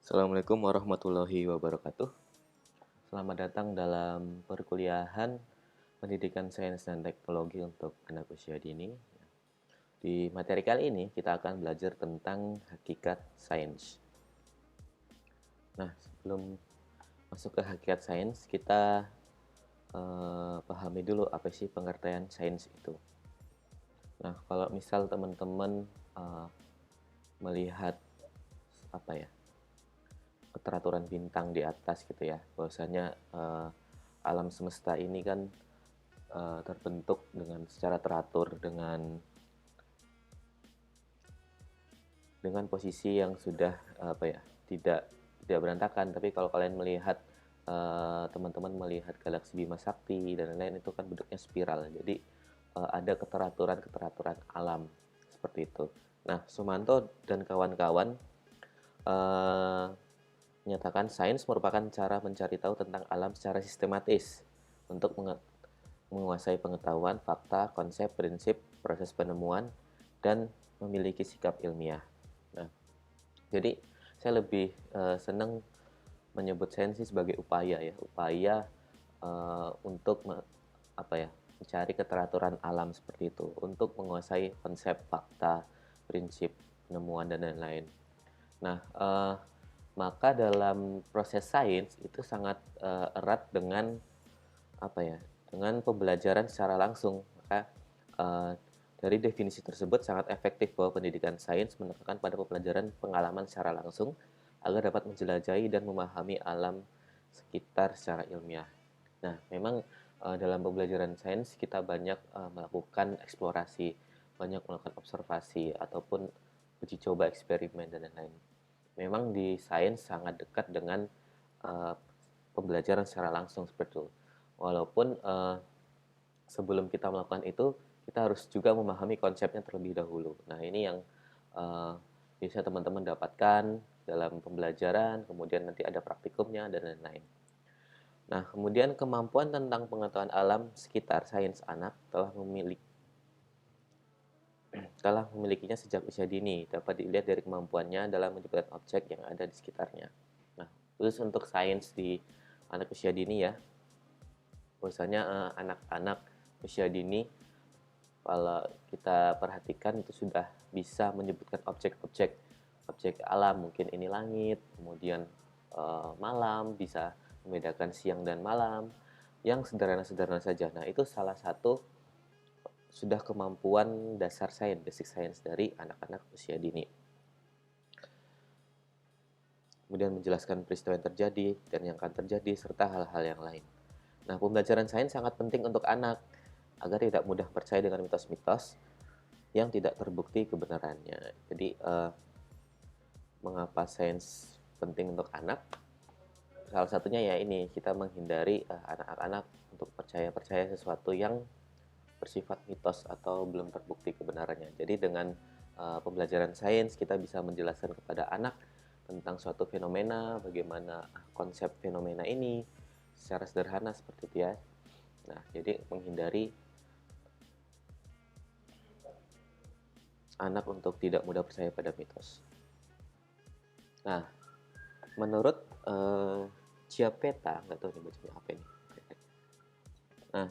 Assalamualaikum warahmatullahi wabarakatuh. Selamat datang dalam perkuliahan Pendidikan Sains dan Teknologi untuk anak usia dini. Di materi kali ini kita akan belajar tentang hakikat sains. Nah, sebelum masuk ke hakikat sains, kita pahami dulu apa sih pengertian sains itu. Nah, kalau misal teman-teman melihat apa ya, keteraturan bintang di atas gitu ya, bahwasanya alam semesta ini kan terbentuk dengan secara teratur dengan posisi yang sudah apa ya, tidak berantakan. Tapi kalau kalian melihat teman-teman melihat galaksi Bima Sakti dan lain-lain, itu kan bentuknya spiral. Jadi ada keteraturan alam seperti itu. Nah, Sumanto dan kawan-kawan uh, menyatakan sains merupakan cara mencari tahu tentang alam secara sistematis untuk menguasai pengetahuan, fakta, konsep, prinsip, proses penemuan, dan memiliki sikap ilmiah. Nah, jadi saya lebih senang menyebut sains sebagai upaya ya, upaya untuk apa ya, mencari keteraturan alam seperti itu, untuk menguasai konsep, fakta, prinsip, penemuan, dan lain-lain. Nah, maka dalam proses sains itu sangat erat dengan apa ya, dengan pembelajaran secara langsung. Maka dari definisi tersebut sangat efektif bahwa pendidikan sains menekankan pada pembelajaran pengalaman secara langsung agar dapat menjelajahi dan memahami alam sekitar secara ilmiah. Nah, memang dalam pembelajaran sains kita banyak melakukan eksplorasi, banyak melakukan observasi ataupun uji coba, eksperimen, dan lain-lain. Memang di sains sangat dekat dengan uh, pembelajaran secara langsung seperti itu. Walaupun sebelum kita melakukan itu, kita harus juga memahami konsepnya terlebih dahulu. Nah, ini yang uh, bisa teman-teman dapatkan dalam pembelajaran, kemudian nanti ada praktikumnya, dan lain-lain. Nah, kemudian kemampuan tentang pengetahuan alam sekitar sains anak telah memilikinya sejak usia dini, dapat dilihat dari kemampuannya dalam menyebutkan objek yang ada di sekitarnya. Nah, khusus untuk sains di anak usia dini ya, bahwasanya anak-anak usia dini kalau kita perhatikan itu sudah bisa menyebutkan objek alam, mungkin ini langit, kemudian malam, bisa membedakan siang dan malam, yang sederhana-sederhana saja. Nah, itu salah satu sudah kemampuan dasar sains, basic science dari anak-anak usia dini. Kemudian menjelaskan peristiwa yang terjadi dan yang akan terjadi, serta hal-hal yang lain. Nah, pembelajaran sains sangat penting untuk anak agar tidak mudah percaya dengan mitos-mitos yang tidak terbukti kebenarannya. Jadi, mengapa sains penting untuk anak? Salah satunya ya ini, kita menghindari anak-anak untuk percaya-percaya sesuatu yang bersifat mitos atau belum terbukti kebenarannya. Jadi dengan pembelajaran sains kita bisa menjelaskan kepada anak tentang suatu fenomena, bagaimana konsep fenomena ini secara sederhana seperti itu ya. Nah, jadi menghindari anak untuk tidak mudah percaya pada mitos. Nah, menurut Ciapeta, nggak tahu nih bacanya apa ini. Nah,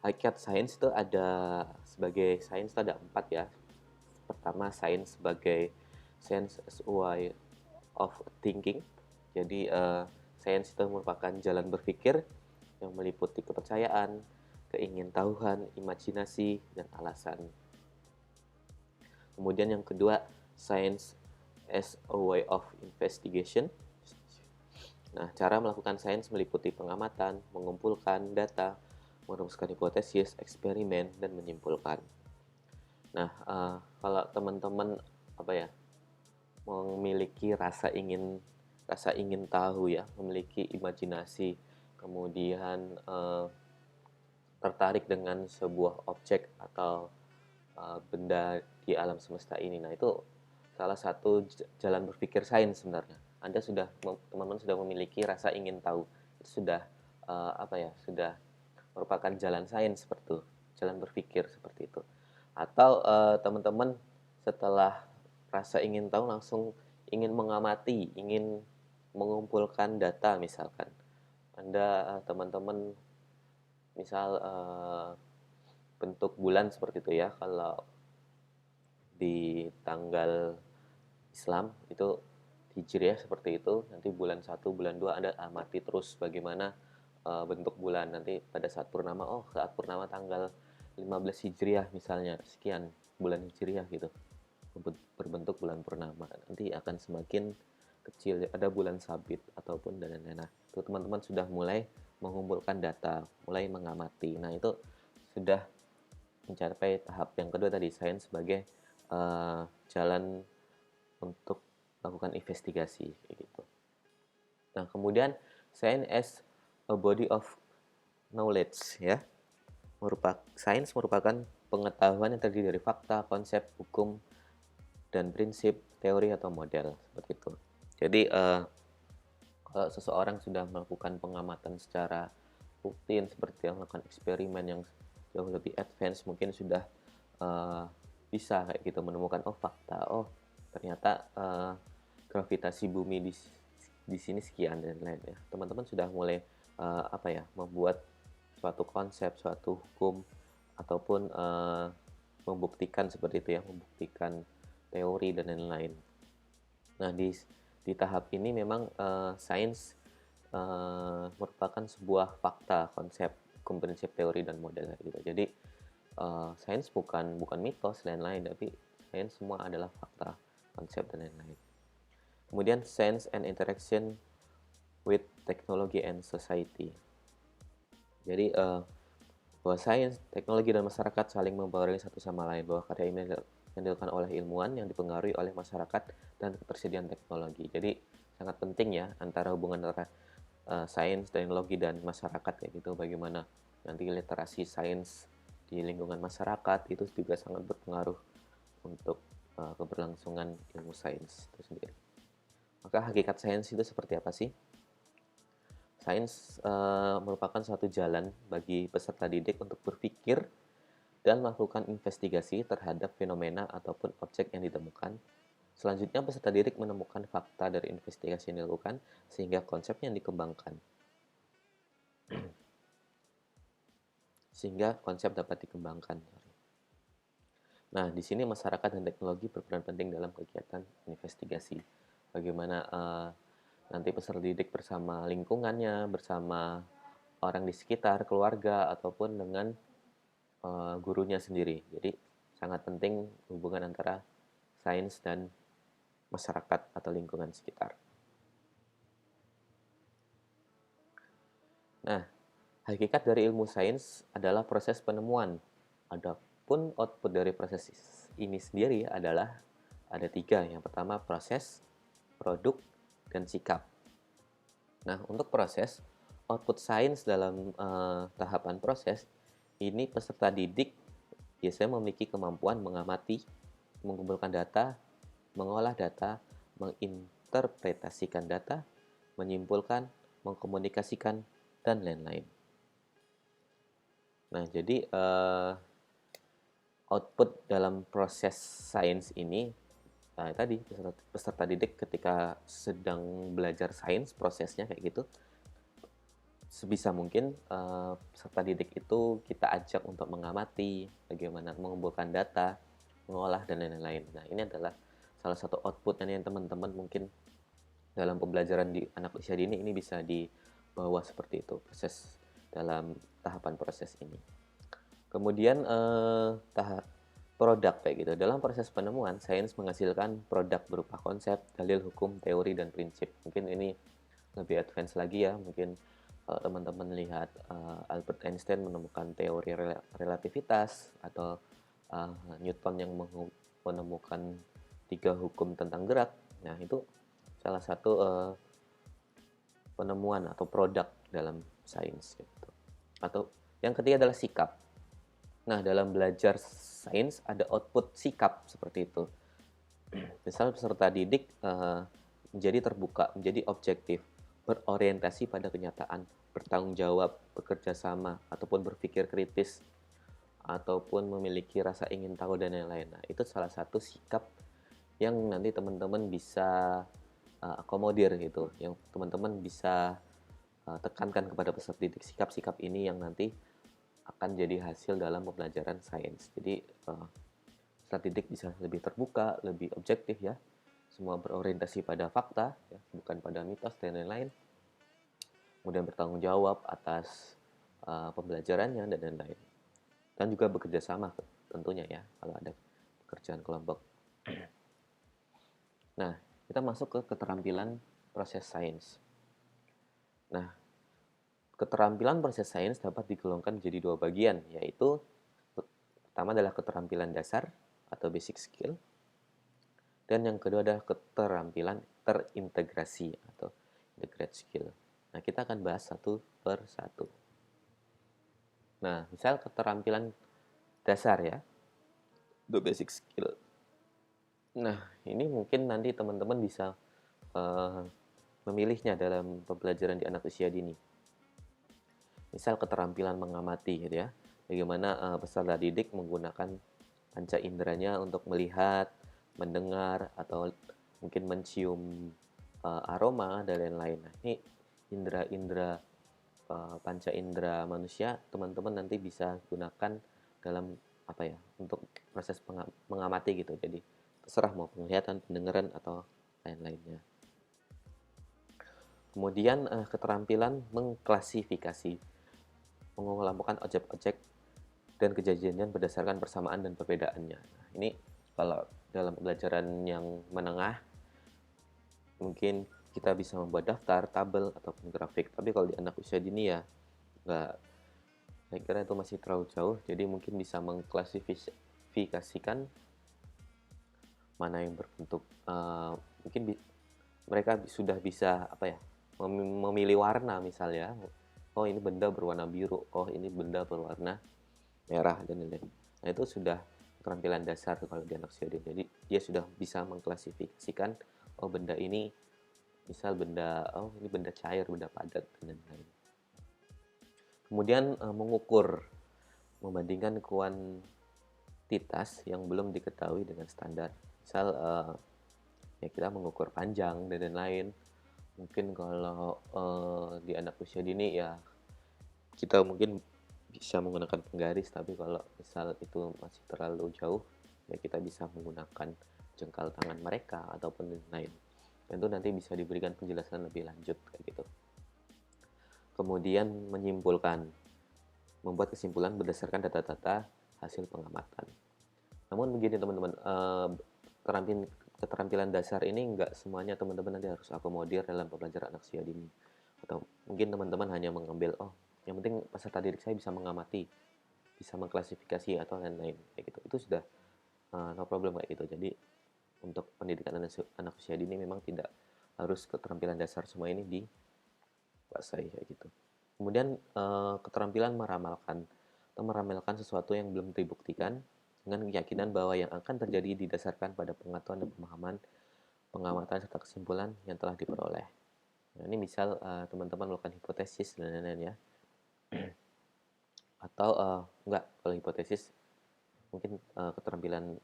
hakikat sains itu ada, sebagai sains itu ada 4 ya. Pertama, sains sebagai sense as a way of thinking. Jadi sains itu merupakan jalan berpikir yang meliputi kepercayaan, keingintahuan, imajinasi, dan alasan. Kemudian yang kedua, science as a way of investigation. Nah, cara melakukan sains meliputi pengamatan, mengumpulkan data, merumuskan hipotesis, eksperimen, dan menyimpulkan. Nah, kalau teman-teman apa ya, memiliki rasa ingin tahu ya, memiliki imajinasi, kemudian tertarik dengan sebuah objek atau benda di alam semesta ini. Nah, itu salah satu jalan berpikir sains sebenarnya. Anda sudah teman-teman sudah memiliki rasa ingin tahu. Itu sudah apa ya? Sudah merupakan jalan sains seperti itu, jalan berpikir seperti itu. Atau teman-teman setelah rasa ingin tahu langsung ingin mengamati, ingin mengumpulkan data misalkan. Anda teman-teman misal bentuk bulan seperti itu ya. Kalau di tanggal Islam itu Hijriah seperti itu, nanti bulan 1, bulan 2 Anda amati terus bagaimana bentuk bulan nanti pada saat purnama. Oh, saat purnama tanggal 15 Hijriah misalnya, sekian bulan Hijriah gitu. Berbentuk bulan purnama. Nanti akan semakin kecil, ada bulan sabit ataupun dan lain-lain. Nah, itu teman-teman sudah mulai mengumpulkan data, mulai mengamati. Nah, itu sudah mencapai tahap yang kedua tadi, sains sebagai jalan untuk melakukan investigasi kayak gitu. Nah, kemudian science as a body of knowledge ya. Sains merupakan pengetahuan yang terdiri dari fakta, konsep, hukum, dan prinsip, teori atau model seperti itu. Jadi kalau seseorang sudah melakukan pengamatan secara rutin seperti yang melakukan eksperimen yang jauh lebih advance, mungkin sudah bisa kayak gitu menemukan fakta, ternyata gravitasi bumi di sini sekian dan lain ya. Teman-teman sudah mulai membuat suatu konsep, suatu hukum ataupun membuktikan seperti itu ya, membuktikan teori dan lain-lain. Nah, di tahap ini memang sains merupakan sebuah fakta, konsep, hukum, prinsip, teori dan model gitu. Jadi sains bukan mitos lain-lain, tapi sains semua adalah fakta, konsep dan lain-lain. Kemudian science and interaction with technology and society. Jadi bahwa sains, teknologi dan masyarakat saling mempengaruhi satu sama lain, bahwa karya ini yang dilakukan oleh ilmuwan yang dipengaruhi oleh masyarakat dan ketersediaan teknologi. Jadi sangat penting ya antara hubungan antara sains, teknologi dan masyarakat kayak gitu. Bagaimana nanti literasi sains di lingkungan masyarakat itu juga sangat berpengaruh untuk keberlangsungan ilmu sains itu sendiri. Maka hakikat sains itu seperti apa sih? Sains merupakan suatu jalan bagi peserta didik untuk berpikir dan melakukan investigasi terhadap fenomena ataupun objek yang ditemukan. Selanjutnya, peserta didik menemukan fakta dari investigasi yang dilakukan sehingga konsepnya dikembangkan. Sehingga konsep dapat dikembangkan. Nah, di sini masyarakat dan teknologi berperan penting dalam kegiatan investigasi. Bagaimana nanti peserta didik bersama lingkungannya, bersama orang di sekitar, keluarga, ataupun dengan gurunya sendiri. Jadi sangat penting hubungan antara sains dan masyarakat atau lingkungan sekitar. Nah, hakikat dari ilmu sains adalah proses penemuan. Adapun output dari proses ini sendiri adalah ada 3. Yang pertama proses, produk, dan sikap. Nah, untuk proses, output sains dalam tahapan proses, ini peserta didik biasanya memiliki kemampuan mengamati, mengumpulkan data, mengolah data, menginterpretasikan data, menyimpulkan, mengkomunikasikan, dan lain-lain. Nah, jadi output dalam proses sains ini, tadi peserta didik ketika sedang belajar sains, prosesnya kayak gitu, sebisa mungkin peserta didik itu kita ajak untuk mengamati bagaimana mengumpulkan data, mengolah, dan lain-lain. Nah, ini adalah salah satu output yang teman-teman mungkin dalam pembelajaran di anak usia dini ini bisa dibawa seperti itu, proses dalam tahapan proses ini. Kemudian tahap produk kayak gitu. Dalam proses penemuan, sains menghasilkan produk berupa konsep, dalil, hukum, teori, dan prinsip. Mungkin ini lebih advance lagi ya, mungkin teman-teman lihat Albert Einstein menemukan teori relativitas atau Newton yang menemukan 3 hukum tentang gerak. Nah, itu salah satu penemuan atau produk dalam sains gitu. Atau yang ketiga adalah sikap. Nah, dalam belajar sains ada output sikap seperti itu. Misal peserta didik menjadi terbuka, menjadi objektif, berorientasi pada kenyataan, bertanggung jawab, bekerja sama, ataupun berpikir kritis, ataupun memiliki rasa ingin tahu dan lain-lain. Nah, itu salah satu sikap yang nanti teman-teman bisa akomodir gitu, yang teman-teman bisa tekankan kepada peserta didik sikap-sikap ini yang nanti akan jadi hasil dalam pembelajaran sains. Jadi peserta didik bisa lebih terbuka, lebih objektif ya, semua berorientasi pada fakta, ya, bukan pada mitos dan lain-lain. Kemudian bertanggung jawab atas pembelajarannya dan lain-lain. Dan juga bekerja sama tentunya ya, kalau ada pekerjaan kelompok. Nah, kita masuk ke keterampilan proses sains. Nah, keterampilan proses sains dapat digolongkan menjadi dua bagian, yaitu pertama adalah keterampilan dasar atau basic skill, dan yang kedua adalah keterampilan terintegrasi atau integrated skill. Nah, kita akan bahas satu per satu. Nah, misal keterampilan dasar ya, the basic skill. Nah, ini mungkin nanti teman-teman bisa memilihnya dalam pembelajaran di anak usia dini. Misal keterampilan mengamati gitu ya. Bagaimana peserta didik menggunakan panca inderanya untuk melihat, mendengar, atau mungkin mencium aroma dan lain-lain. Nah, ini indera-indera panca indera manusia teman-teman nanti bisa gunakan dalam apa ya, untuk proses mengamati gitu. Jadi terserah mau penglihatan, pendengaran, atau lain-lainnya. Kemudian keterampilan mengklasifikasi, mengelompokkan objek-objek dan kejadian berdasarkan persamaan dan perbedaannya. Nah, ini kalau dalam pembelajaran yang menengah mungkin kita bisa membuat daftar, tabel, ataupun grafik. Tapi kalau di anak usia dini ya nggak, saya kira itu masih terlalu jauh. Jadi mungkin bisa mengklasifikasikan mana yang berbentuk mungkin mereka sudah bisa apa ya, memilih warna misalnya. Oh, ini benda berwarna biru, oh ini benda berwarna merah dan lain-lain. Nah, itu sudah keterampilan dasar kalau di anak usia dini. Jadi dia sudah bisa mengklasifikasikan, oh benda ini misal benda, oh ini benda cair, benda padat dan lain-lain. Kemudian mengukur, membandingkan kuantitas yang belum diketahui dengan standar. Misal ya kita mengukur panjang dan lain-lain. Mungkin kalau di anak usia dini ya kita mungkin bisa menggunakan penggaris, tapi kalau misal itu masih terlalu jauh ya kita bisa menggunakan jengkal tangan mereka ataupun lain-lain. Dan itu nanti bisa diberikan penjelasan lebih lanjut kayak gitu. Kemudian menyimpulkan, membuat kesimpulan berdasarkan data-data hasil pengamatan. Namun begini teman-teman, keterampilan dasar ini nggak semuanya teman-teman nanti harus akomodir dalam pembelajaran anak usia dini. Atau mungkin teman-teman hanya mengambil, oh yang penting peserta didik saya bisa mengamati, bisa mengklasifikasi atau lain-lain kayak gitu. Itu sudah no problem kayak gitu. Jadi untuk pendidikan anak usia dini memang tidak harus keterampilan dasar semua ini dikuasai kayak gitu. Kemudian keterampilan meramalkan atau meramalkan sesuatu yang belum dibuktikan dengan keyakinan bahwa yang akan terjadi didasarkan pada pengetahuan dan pemahaman, pengamatan serta kesimpulan yang telah diperoleh. Nah, ini misal teman-teman melakukan hipotesis dan lain-lain ya. Atau enggak, kalau hipotesis mungkin keterampilan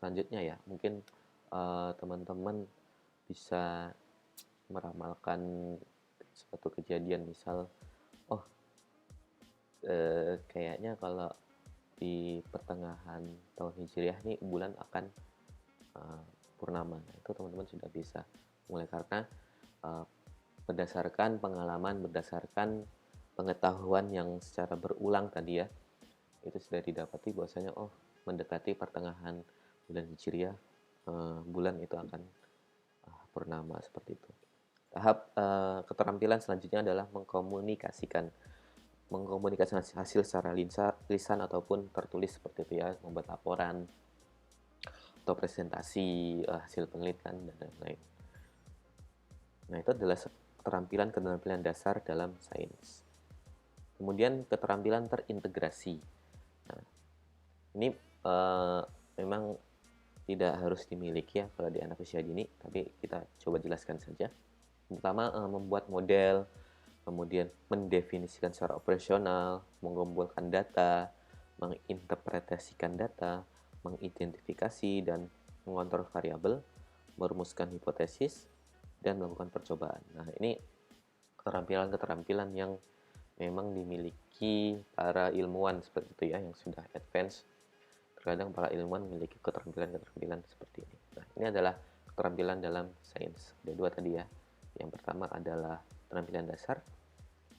selanjutnya ya, mungkin teman-teman bisa meramalkan suatu kejadian, misal oh kayaknya kalau di pertengahan tahun Hijriah nih bulan akan purnama. Nah, itu teman-teman sudah bisa mulai, karena berdasarkan pengalaman, berdasarkan pengetahuan yang secara berulang tadi ya, itu sudah didapati bahwasanya oh mendekati pertengahan bulan Hijriah bulan itu akan purnama seperti itu. Tahap keterampilan selanjutnya adalah mengkomunikasikan hasil secara lisan ataupun tertulis seperti itu ya, membuat laporan atau presentasi hasil penelitian dan lain-lain. Nah, itu adalah keterampilan dasar dalam sains. Kemudian keterampilan terintegrasi. Nah, ini memang tidak harus dimiliki ya kalau di anak usia dini, tapi kita coba jelaskan saja. Pertama, membuat model, kemudian mendefinisikan secara operasional, mengumpulkan data, menginterpretasikan data, mengidentifikasi dan mengontrol variabel, merumuskan hipotesis, dan melakukan percobaan. Nah, ini keterampilan-keterampilan yang memang dimiliki para ilmuwan seperti itu ya, yang sudah advance. Terkadang para ilmuwan memiliki keterampilan-keterampilan seperti ini. Nah, ini adalah keterampilan dalam sains. Ada dua tadi ya. Yang pertama adalah keterampilan dasar,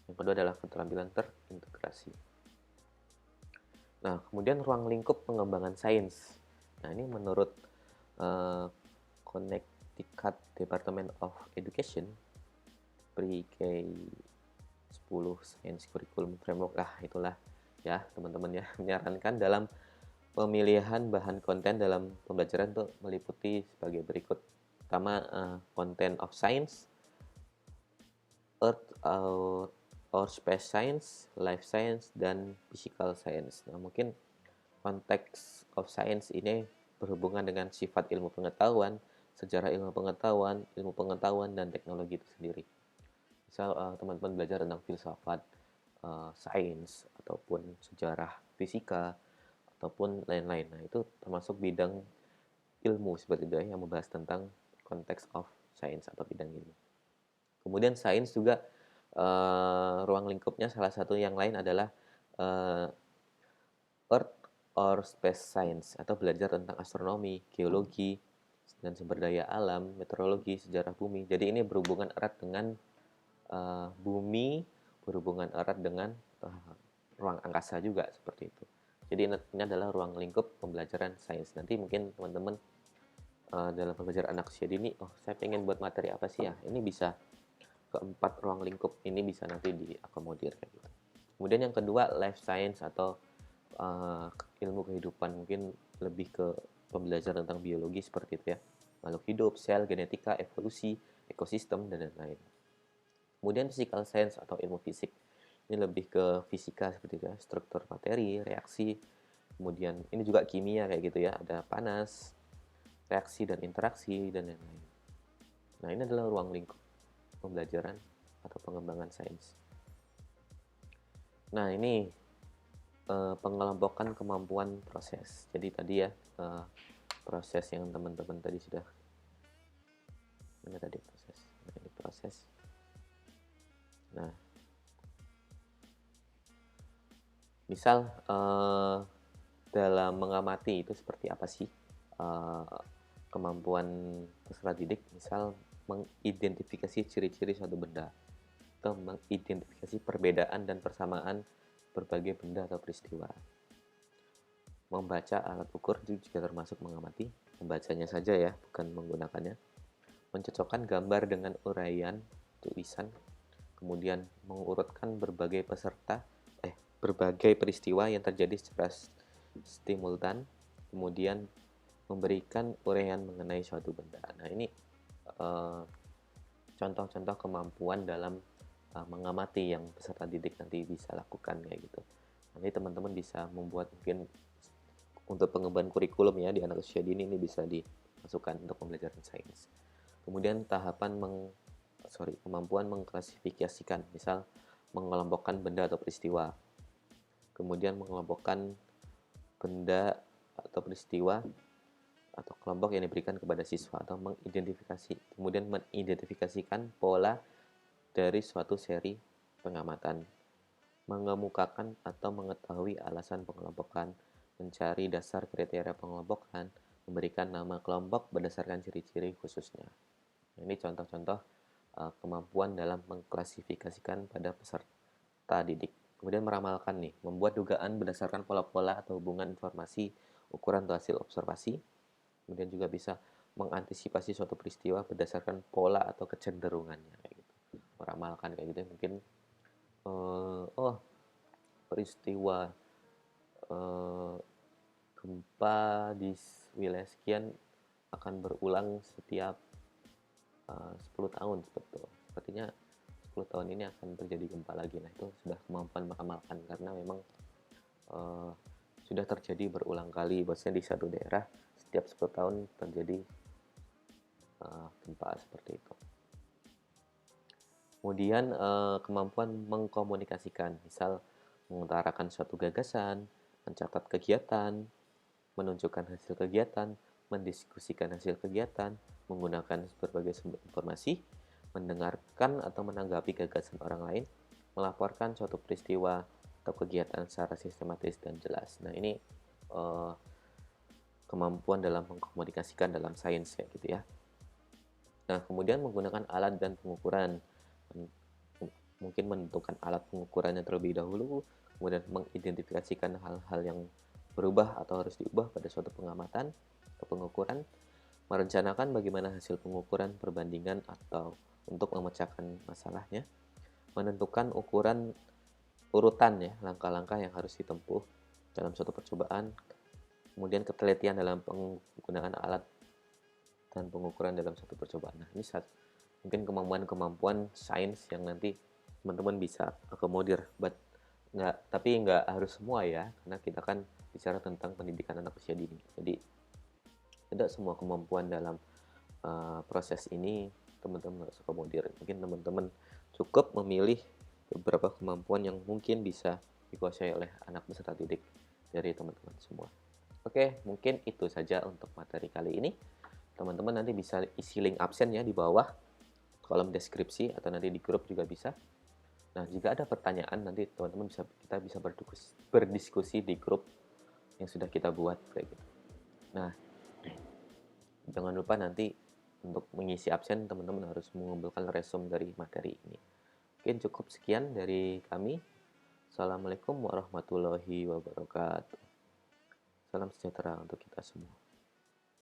yang kedua adalah keterampilan terintegrasi. Nah, kemudian ruang lingkup pengembangan sains. Nah, ini menurut Connecticut Department of Education, pre-K 10 Science Curriculum Framework, itulah ya teman-teman ya, menyarankan dalam pemilihan bahan konten dalam pembelajaran untuk meliputi sebagai berikut. Pertama, content of science, earth or space science, life science, dan physical science. Nah, mungkin konteks of science ini berhubungan dengan sifat ilmu pengetahuan, sejarah ilmu pengetahuan, dan teknologi itu sendiri. Misal teman-teman belajar tentang filsafat, sains, ataupun sejarah fisika, ataupun lain-lain. Nah, itu termasuk bidang ilmu seperti itu ya, yang membahas tentang konteks of science atau bidang ilmu. Kemudian sains juga ruang lingkupnya salah satu yang lain adalah earth or space science, atau belajar tentang astronomi, geologi, dan sumber daya alam, meteorologi, sejarah bumi. Jadi ini berhubungan erat dengan bumi, berhubungan erat dengan ruang angkasa juga seperti itu. Jadi ini adalah ruang lingkup pembelajaran sains. Nanti mungkin teman-teman dalam pembelajaran anak usia dini, saya pengen buat materi apa sih ya? Ini bisa keempat ruang lingkup ini bisa nanti diakomodir kayak gitu. Kemudian yang kedua, life science atau ilmu kehidupan, mungkin lebih ke pembelajaran tentang biologi seperti itu ya. Makhluk hidup, sel, genetika, evolusi, ekosistem, dan lain-lain. Kemudian physical science atau ilmu fisik. Ini lebih ke fisika seperti itu ya, struktur materi, reaksi. Kemudian ini juga kimia kayak gitu ya, ada panas, reaksi dan interaksi, dan lain-lain. Nah, ini adalah ruang lingkup pembelajaran atau pengembangan sains. Nah, ini pengelompokan kemampuan proses. Jadi tadi ya, proses yang teman-teman tadi sudah, ini tadi proses. Nah, ini proses. Nah, misal dalam mengamati itu seperti apa sih kemampuan peserta didik, misal mengidentifikasi ciri-ciri suatu benda atau mengidentifikasi perbedaan dan persamaan berbagai benda atau peristiwa. Membaca alat ukur itu juga termasuk mengamati, membacanya saja ya, bukan menggunakannya. Mencocokkan gambar dengan uraian tulisan, kemudian mengurutkan berbagai berbagai peristiwa yang terjadi secara simultan, kemudian memberikan uraian mengenai suatu benda. Nah, ini contoh-contoh kemampuan dalam mengamati yang peserta didik nanti bisa lakukan kayak gitu. Nanti teman-teman bisa membuat mungkin untuk pengembangan kurikulum ya di anak usia dini, ini bisa dimasukkan untuk pembelajaran sains. Kemudian tahapan kemampuan mengklasifikasikan, misal mengelompokkan benda atau peristiwa. Kemudian mengelompokkan benda atau peristiwa atau kelompok yang diberikan kepada siswa, atau kemudian mengidentifikasikan pola dari suatu seri pengamatan, mengemukakan atau mengetahui alasan pengelompokan, mencari dasar kriteria pengelompokan, memberikan nama kelompok berdasarkan ciri-ciri khususnya. Ini contoh-contoh kemampuan dalam mengklasifikasikan pada peserta didik. Kemudian meramalkan nih, membuat dugaan berdasarkan pola-pola atau hubungan informasi, ukuran atau hasil observasi. Kemudian juga bisa mengantisipasi suatu peristiwa berdasarkan pola atau kecenderungannya kayak gitu. Meramalkan kayak gitu mungkin peristiwa gempa di wilayah sekian akan berulang setiap 10 tahun sepertinya 10 tahun ini akan terjadi gempa lagi. Nah, itu sudah kemampuan meramalkan karena memang sudah terjadi berulang kali, bahwasanya di satu daerah setiap 10 tahun terjadi gempa seperti itu. Kemudian kemampuan mengkomunikasikan, misal mengutarakan suatu gagasan, mencatat kegiatan, menunjukkan hasil kegiatan, mendiskusikan hasil kegiatan, menggunakan berbagai sumber informasi, mendengarkan atau menanggapi gagasan orang lain, melaporkan suatu peristiwa atau kegiatan secara sistematis dan jelas. Nah, ini uh, kemampuan dalam mengkomunikasikan dalam sains ya gitu ya. Nah, kemudian menggunakan alat dan pengukuran. Mungkin menentukan alat pengukurannya terlebih dahulu, kemudian mengidentifikasikan hal-hal yang berubah atau harus diubah pada suatu pengamatan atau pengukuran, merencanakan bagaimana hasil pengukuran perbandingan atau untuk memecahkan masalahnya, menentukan ukuran urutan ya, langkah-langkah yang harus ditempuh dalam suatu percobaan, kemudian ketelitian dalam penggunaan alat dan pengukuran dalam satu percobaan. Nah, ini mungkin kemampuan-kemampuan sains yang nanti teman-teman bisa akomodir, tapi nggak harus semua ya, karena kita kan bicara tentang pendidikan anak usia dini. Jadi tidak semua kemampuan dalam proses ini teman-teman harus akomodir. Mungkin teman-teman cukup memilih beberapa kemampuan yang mungkin bisa dikuasai oleh anak peserta didik dari teman-teman semua. Oke, mungkin itu saja untuk materi kali ini. Teman-teman nanti bisa isi link absen ya di bawah kolom deskripsi atau nanti di grup juga bisa. Nah, jika ada pertanyaan nanti teman-teman kita bisa berdiskusi di grup yang sudah kita buat kayak gitu. Nah, jangan lupa nanti untuk mengisi absen teman-teman harus mengumpulkan resume dari materi ini. Mungkin cukup sekian dari kami. Assalamualaikum warahmatullahi wabarakatuh. Salam sejahtera untuk kita semua.